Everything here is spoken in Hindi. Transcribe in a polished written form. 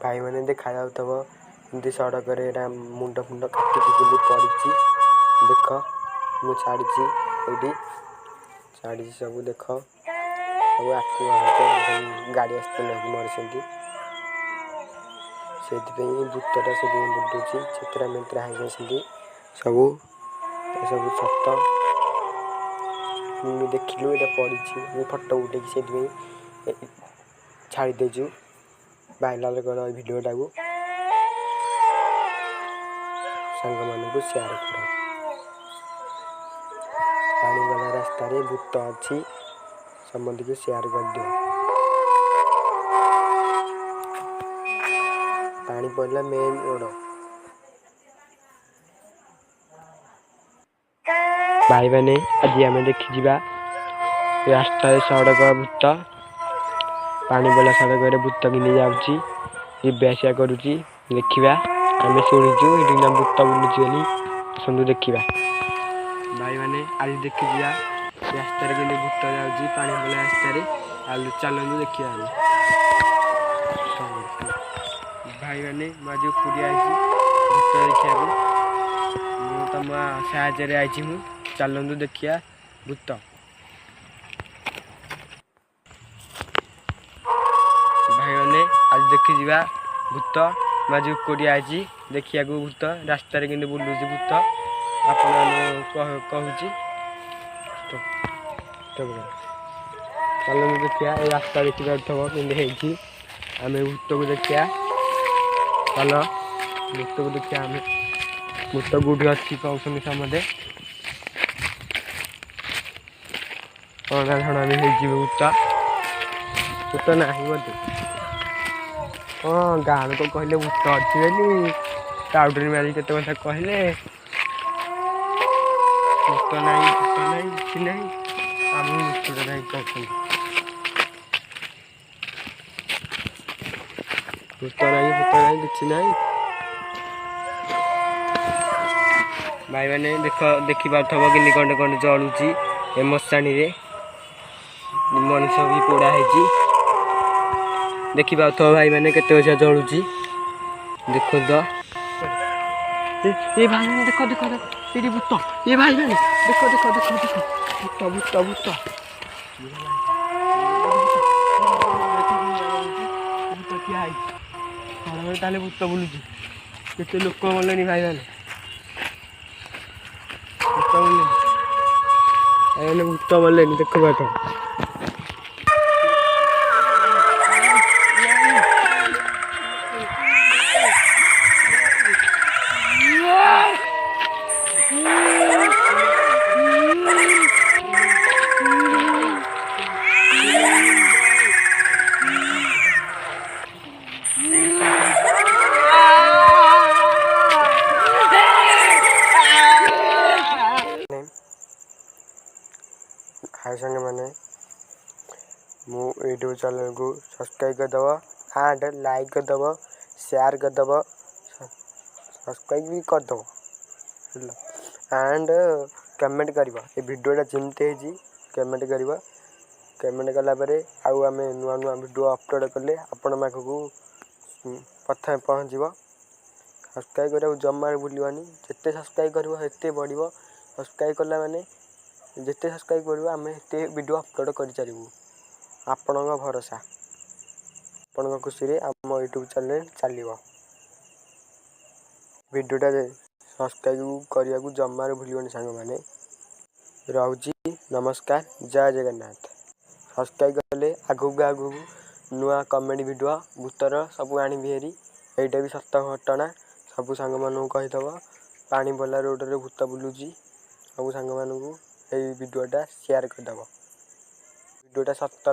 भाई मैंने देखा जाऊथब एमती सड़क मुंड फुंड काटिकी पड़ी देख मु छाड़ी ये छाड़ी सब देख सब गाड़ी आसते मरी से भूतटा से बुलूची चित्रा मित्रा है सब सब सत देखिलु ये पड़ी फटो उठे से छाड़ी देचु भाइराल कर भिडियोटा को सांग मान शेयर कर पानी वाला रास्ता भूत अच्छी समझ को शेयर कर दियो पानी पड़ला मेन रोड भाई मैंने आज आम देखी रास्ता सड़क भूत पानी पड़ा सड़क भूत कि जाऊँगी करुँची देखा आम शुणुचु ये भूत बुलूची आसतु देखा भाई मैंने आज देखी रास्ता के भूत जाऊँगी पानी पड़ा रास्ता चलू देखा भाई मैंने मुझे पूरी भूत देखा तुम साहय आई चलू देखिया भूत भाई मैंने आज देखी भूत मुझे कोड़ी आई देखा भूत रास्ता बुलूची भूत आप कहूँ चलो देखिया रास्ता देखी पार्थव आम भूत को देखिया चल भूत को देखिया आम भूत कौटी अच्छी कहते समझे अणा झणा भी भूत भूत ना बोलते हाँ गाँव को कहले भूत अच्छी बोली टाउटरी मारी केत कथा कहले भूत ना कि ना आम भूत नहीं कहते भूत ना किसी ना भाई मैंने देखी पार्थव कि कंडे कंडे जलुची ए मशाणी रे मनुष्य भी पोड़ा है देखी पार्थव भाई मैंने केते बजा जलुची देखो तो ये भाई मैंने देखो देखो ये भूत ये भाई मैंने देखो देखो देखो देखो भूत भूत भूत भूत क्या है भूत बुलूची केते लोक मले भाई मैंने भूत मले देख पाठ हाय संगे मैंने मो यूट्यूब चैनल को सब्सक्राइब करदेव एंड लाइक करदेव शेयर करदेव सब्सक्राइब भी करदेव एंड कमेंट कर भिडियोटा जमती कमेंट कर कमेंट कलापर आम नुआ नुआ भिडियो अपलोड कले आपण पाखक प्रथम पहुँच सब्सक्राइब करा जमार भूलवानी जिते सब्सक्राइब करते बढ़ सब्सक्राइब कला माने जिते सब्सक्राइब कर आम एत वीडियो अपलोड कर चलू आपण भरोसा आपण खुशी आम यूट्यूब चैनल चलो वीडियोटा सब्सक्राइब करने को जमार भूलनी सांग मैंने रोची नमस्कार जय जगन्नाथ सब्सक्राइब कले आगू आगू नुआ कमेडी वीडियो भूतर सब आनी हेरी यहीटा भी सत घटना सब सांग मानू कहीदब पानी पला रोड रे भूत बुलूची सब सांग मानू ये वीडियोटा शेयर करदेव वीडियोटा सत